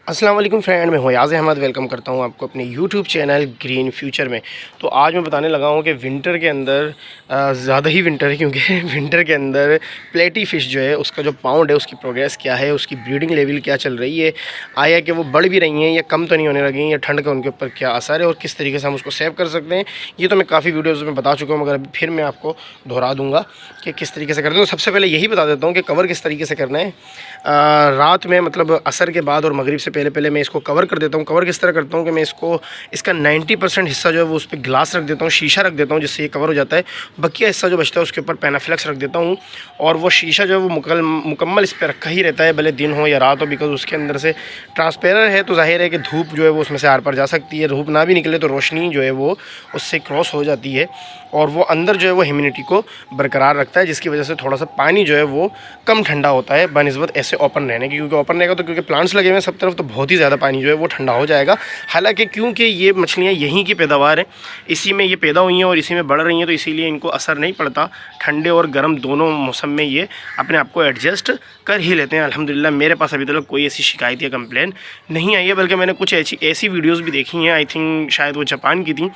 अस्सलाम वालेकुम फ्रेंड, मैं याज़ अहमद वेलकम करता हूं आपको अपने यूट्यूब चैनल ग्रीन फ्यूचर में। तो आज मैं बताने लगा हूं कि विंटर के अंदर ज़्यादा ही विंटर है, क्योंकि विंटर के अंदर प्लेटी फ़िश जो है उसका जो पाउंड है उसकी प्रोग्रेस क्या है, उसकी ब्रीडिंग लेवल क्या चल रही है, आया कि वो बढ़ भी रही हैं या कम तो नहीं होने लगी हैं, या ठंड का उनके ऊपर क्या असर है और किस तरीके से हम उसको सेव कर सकते हैं। ये तो मैं काफ़ी वीडियोज़ में बता चुका हूँ, मगर अभी फिर मैं आपको दोहरा दूँगा कि किस तरीके से करते हैं। तो सबसे पहले यही बता देता हूँ कि कवर किस तरीके से करना है। रात में मतलब असर के बाद और मगरिब से पहले मैं इसको कवर कर देता हूँ। कवर किस तरह करता हूँ कि मैं इसका 90% हिस्सा जो है वो उस पर ग्लास रख देता हूँ, शीशा रख देता हूँ, जिससे ये कवर हो जाता है। बकिया हिस्सा जो बचता है उसके ऊपर पैनाफ्लेक्स रख देता हूँ, और वो शीशा जो है वो मुकम्मल इस पर रखा ही रहता है, भले दिन हो या रात हो, बिकॉज उसके अंदर से ट्रांसपेरेंट है तो जाहिर है कि धूप जो है वो उसमें से आर पार जा सकती है। धूप ना भी निकले तो रोशनी जो है वो उससे क्रॉस हो जाती है, और वो अंदर जो है वो ह्यूमिडिटी को बरकरार रखता है, जिसकी वजह से थोड़ा सा पानी जो है वो कम ठंडा होता है बनिस्बत ऐसे ओपन रहने की। क्योंकि ओपन रहेगा तो क्योंकि प्लांट्स लगे हुए हैं सब तरफ, तो बहुत ही ज़्यादा पानी जो है वो ठंडा हो जाएगा। हालांकि क्योंकि ये मछलियाँ यहीं की पैदावार है, इसी में ये पैदा हुई हैं और इसी में बढ़ रही हैं, तो इसीलिए इनको असर नहीं पड़ता। ठंडे और गर्म दोनों मौसम में ये अपने आप को एडजस्ट कर ही लेते हैं। अल्हम्दुलिल्लाह मेरे पास अभी तक कोई ऐसी शिकायत या कंप्लेन नहीं आई है, बल्कि मैंने कुछ ऐसी वीडियोज़ भी देखी हैं, आई थिंक शायद वो जापान की थी,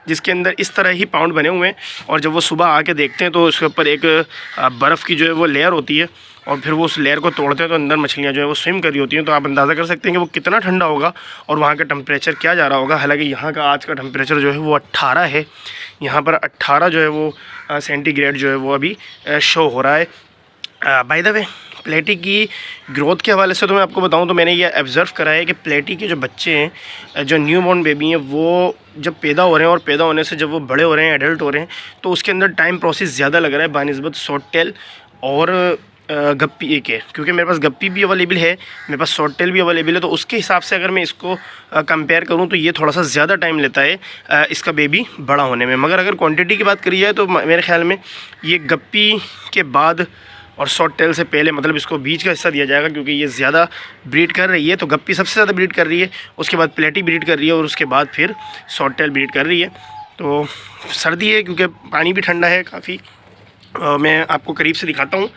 जिसके अंदर इस तरह ही पाउंड बने हुए हैं, और जब वो सुबह आके देखते हैं तो उसके ऊपर एक बर्फ़ की जो है वो लेयर होती है, और फिर वो उस लेयर को तोड़ते हैं तो अंदर मछलियाँ जो है वो स्विम कर रही होती हैं। तो आप अंदाज़ा कर सकते हैं कि वो कितना ठंडा होगा और वहाँ का टेम्परेचर क्या जा रहा होगा। हालांकि यहाँ का आज का टेम्परेचर जो है वो 18 है, यहाँ पर 18 जो है वो सेंटीग्रेड जो है वो अभी शो हो रहा है। बाय द वे, प्लेटी की ग्रोथ के हवाले से तो मैं आपको बताऊं तो मैंने ये ऑब्ज़र्व करा है कि प्लेटी के जो बच्चे हैं, जो न्यू बॉर्न बेबी हैं, वो जब पैदा हो रहे हैं और पैदा होने से जब वो बड़े हो रहे हैं, एडल्ट हो रहे हैं, तो उसके अंदर टाइम प्रोसेस ज़्यादा लग रहा है बानिस्बत शॉर्ट टेल और गप्पी के। क्योंकि मेरे पास गप्पी भी अवेलेबल है, मेरे पास शॉर्ट टेल भी अवेलेबल है, तो उसके हिसाब से अगर मैं इसको कंपेयर करूं तो ये थोड़ा सा ज़्यादा टाइम लेता है इसका बेबी बड़ा होने में। मगर अगर क्वांटिटी की बात करी जाए तो मेरे ख्याल में ये गप्पी के बाद और शॉर्ट टेल से पहले, मतलब इसको बीच का हिस्सा दिया जाएगा, क्योंकि ये ज़्यादा ब्रीड कर रही है। तो गप्पी सबसे ज़्यादा ब्रीड कर रही है, उसके बाद प्लेटी ब्रीड कर रही है, और उसके बाद फिर शॉर्ट टेल ब्रीड कर रही है। तो सर्दी है क्योंकि पानी भी ठंडा है काफ़ी। मैं आपको करीब से दिखाता हूँ।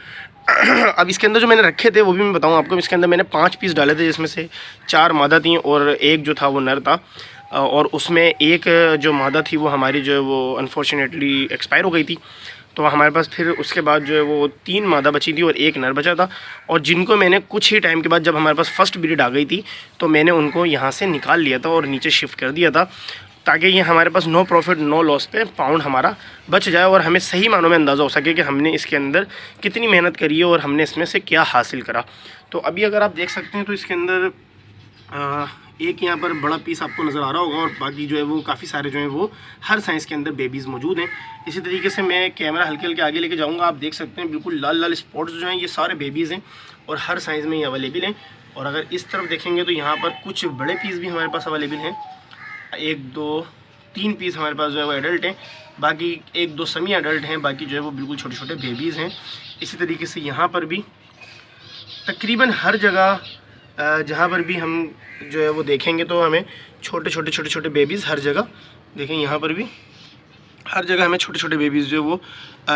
अब इसके अंदर जो मैंने रखे थे वो भी मैं बताऊँ आपको। इसके अंदर मैंने 5 पीस डाले थे, जिसमें से 4 मादा थी और एक जो था वो नर था, और उसमें एक जो मादा थी वो हमारी जो है वो अनफॉर्चुनेटली एक्सपायर हो गई थी। तो हमारे पास फिर उसके बाद जो है वो 3 मादा बची थी और एक नर बचा था, और जिनको मैंने कुछ ही टाइम के बाद, जब हमारे पास फर्स्ट ब्रीड आ गई थी, तो मैंने उनको यहाँ से निकाल लिया था और नीचे शिफ्ट कर दिया था, ताकि ये हमारे पास नो प्रॉफिट नो लॉस पे पाउंड हमारा बच जाए, और हमें सही मानों में अंदाज़ा हो सके कि हमने इसके अंदर कितनी मेहनत करी है और हमने इसमें से क्या हासिल करा। तो अभी अगर आप देख सकते हैं तो इसके अंदर एक यहाँ पर बड़ा पीस आपको नज़र आ रहा होगा, और बाकी जो है वो काफ़ी सारे जो हैं वो हर साइज़ के अंदर बेबीज़ मौजूद हैं। इसी तरीके से मैं कैमरा हल्के हल्के आगे लेके जाऊँगा, आप देख सकते हैं बिल्कुल लाल लाल स्पॉट्स जो हैं ये सारे बेबीज़ हैं, और हर साइज़ में ये अवेलेबल हैं। और अगर इस तरफ देखेंगे तो यहाँ पर कुछ बड़े पीस भी हमारे पास अवेलेबल हैं, 1 2 3 पीस हमारे पास जो है वो एडल्ट हैं, बाकी 1 2 सेमी एडल्ट हैं, बाकी जो है वो बिल्कुल छोटे छोटे बेबीज़ हैं। इसी तरीके से यहाँ पर भी तकरीबन हर जगह जहाँ पर भी हम जो है वो देखेंगे तो हमें छोटे छोटे बेबीज़ हर जगह देखें, यहाँ पर भी हर जगह हमें छोटे छोटे बेबीज़ जो है वो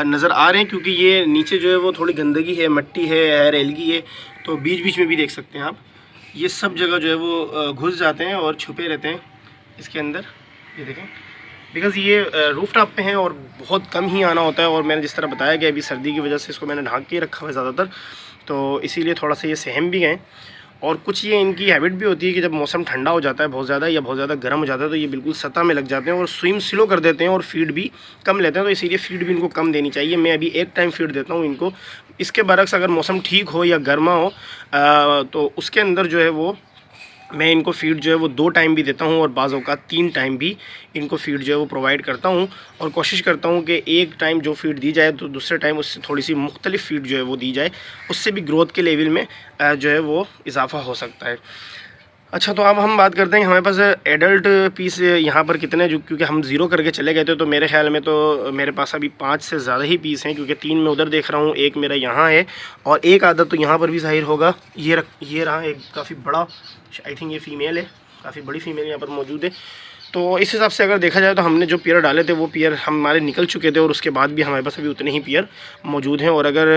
नज़र आ रहे हैं। क्योंकि ये नीचे जो है वो थोड़ी गंदगी है, मट्टी है, एयर एलगी है, तो बीच बीच में भी देख सकते हैं आप, ये सब जगह जो है वो घुस जाते हैं और छुपे रहते हैं इसके अंदर। ये देखें, बिकॉज़ ये रूफ टॉप पे हैं और बहुत कम ही आना होता है, और मैंने जिस तरह बताया कि अभी सर्दी की वजह से इसको मैंने ढाँक के रखा हुआ है ज़्यादातर, तो इसीलिए थोड़ा सा ये सहम भी गए। और कुछ ये इनकी हैबिट भी होती है कि जब मौसम ठंडा हो जाता है बहुत ज़्यादा या बहुत ज़्यादा गर्म हो जाता है, तो ये बिल्कुल सतह में लग जाते हैं और स्विम स्लो कर देते हैं और फीड भी कम लेते हैं। तो इसीलिए फ़ीड भी इनको कम देनी चाहिए। मैं अभी एक टाइम फ़ीड देता हूँ इनको। इसके बरक्स अगर मौसम ठीक हो या गर्मा हो तो उसके अंदर जो है वो मैं इनको फ़ीड जो है वो 2 टाइम भी देता हूँ, और बाज़ औक़ात 3 टाइम भी इनको फ़ीड जो है वो प्रोवाइड करता हूँ। और कोशिश करता हूँ कि एक टाइम जो फ़ीड दी जाए तो दूसरे टाइम उससे थोड़ी सी मुख्तलिफ़ फ़ीड जो है वो दी जाए, उससे भी ग्रोथ के लेवल में जो है वो इजाफ़ा हो सकता है। अच्छा, तो अब हम बात करते हैं कि हमारे पास एडल्ट पीस यहाँ पर कितने, जो क्योंकि हम ज़ीरो करके चले गए थे, तो मेरे ख्याल में तो मेरे पास अभी 5 से ज़्यादा ही पीस हैं, क्योंकि 3 मैं उधर देख रहा हूँ, एक मेरा यहाँ है, और एक आधा तो यहाँ पर भी ज़ाहिर होगा। ये रहा एक काफ़ी बड़ा, आई थिंक ये फ़ीमेल है, काफ़ी बड़ी फ़ीमेल यहाँ पर मौजूद है। तो इस हिसाब से अगर देखा जाए तो हमने जो पेयर डाले थे वो पेयर हमारे निकल चुके थे और उसके बाद भी हमारे पास अभी उतने ही पेयर मौजूद हैं। और अगर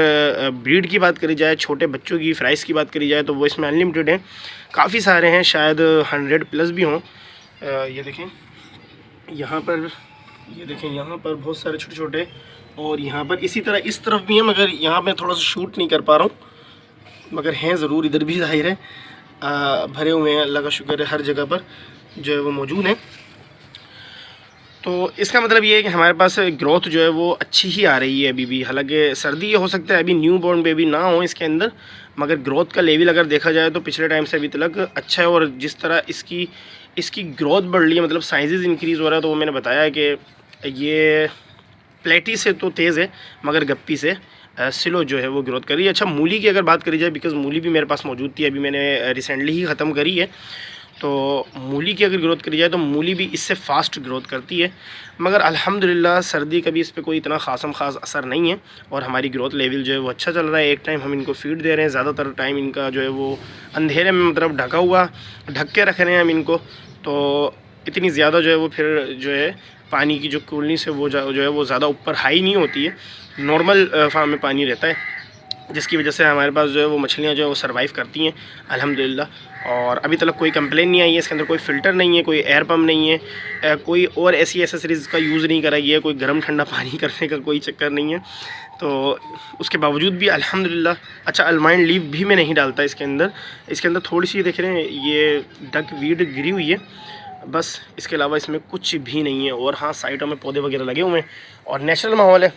ब्रीड की बात करी जाए, छोटे बच्चों की फ्राइज़ की बात करी जाए, तो वो इसमें अनलिमिटेड हैं, काफ़ी सारे हैं, शायद 100 प्लस भी हों। ये देखें यहाँ पर, ये देखें यहाँ पर बहुत सारे छोटे छोटे, और यहाँ पर इसी तरह इस तरफ भी हैं, मगर यहाँ मैं थोड़ा सा शूट नहीं कर पा रहा हूँ, मगर हैं ज़रूर, इधर भी ज़ाहिर है भरे हुए हैं, अल्लाह का शुक्र है हर जगह पर जो है वो मौजूद हैं। तो इसका मतलब ये है कि हमारे पास ग्रोथ जो है वो अच्छी ही आ रही है अभी भी। हालांकि सर्दी हो सकता है अभी न्यू बॉर्न बेबी ना हो इसके अंदर, मगर ग्रोथ का लेवल अगर देखा जाए तो पिछले टाइम से अभी तक अच्छा है। और जिस तरह इसकी ग्रोथ बढ़ रही है, मतलब साइज़ इंक्रीज़ हो रहा है, तो वो मैंने बताया है कि ये प्लेटी से तो तेज़ है, मगर गप्पी से स्लो जो है वो ग्रोथ कर रही है। अच्छा, मूली की अगर बात करी जाए, बिकॉज़ मूली भी मेरे पास मौजूद थी, अभी मैंने रिसेंटली ही ख़त्म करी है, तो मूली की अगर ग्रोथ करी जाए तो मूली भी इससे फ़ास्ट ग्रोथ करती है। मगर अल्हम्दुलिल्लाह सर्दी का भी इस पर कोई इतना ख़ास असर नहीं है, और हमारी ग्रोथ लेवल जो है वो अच्छा चल रहा है। एक टाइम हम इनको फीड दे रहे हैं, ज़्यादातर टाइम इनका जो है वो अंधेरे में, मतलब ढक के रख रहे हैं हम इनको, तो इतनी ज़्यादा जो है वो फिर जो है पानी की जो कूलनेस है वो जो है वो ज़्यादा ऊपर हाई नहीं होती है, नॉर्मल फार्म में पानी रहता है, जिसकी वजह से हमारे पास जो है वो मछलियाँ जो है वो सर्वाइव करती हैं अल्हम्दुलिल्लाह। और अभी तक कोई कंप्लेन नहीं आई है, इसके अंदर कोई फ़िल्टर नहीं है, कोई एयर पम्प नहीं है, कोई और ऐसी एसेसरीज़ का यूज़ नहीं करा गया है, कोई गर्म ठंडा पानी करने का कोई चक्कर नहीं है। तो उसके बावजूद भी अल्हम्दुलिल्लाह अच्छा, अल्माइन लीव भी मैं नहीं डालता इसके अंदर थोड़ी सी देख रहे हैं ये डक वीड गिरी हुई है, बस इसके अलावा इसमें कुछ भी नहीं है। और हाँ, साइडों में पौधे वगैरह लगे हुए हैं, और नेचुरल माहौल है,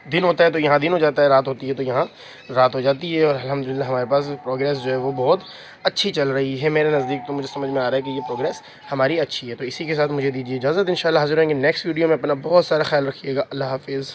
दिन होता है तो यहाँ दिन हो जाता है, रात होती है तो यहाँ रात हो जाती है। और अल्हम्दुलिल्लाह हमारे पास प्रोग्रेस जो है वो बहुत अच्छी चल रही है मेरे नज़दीक, तो मुझे समझ में आ रहा है कि ये प्रोग्रेस हमारी अच्छी है। तो इसी के साथ मुझे दीजिए इजाज़त, इंशाल्लाह हाज़िर होंगे नेक्स्ट वीडियो में। अपना बहुत सारा ख्याल रखिएगा, अल्लाह हाफिज़।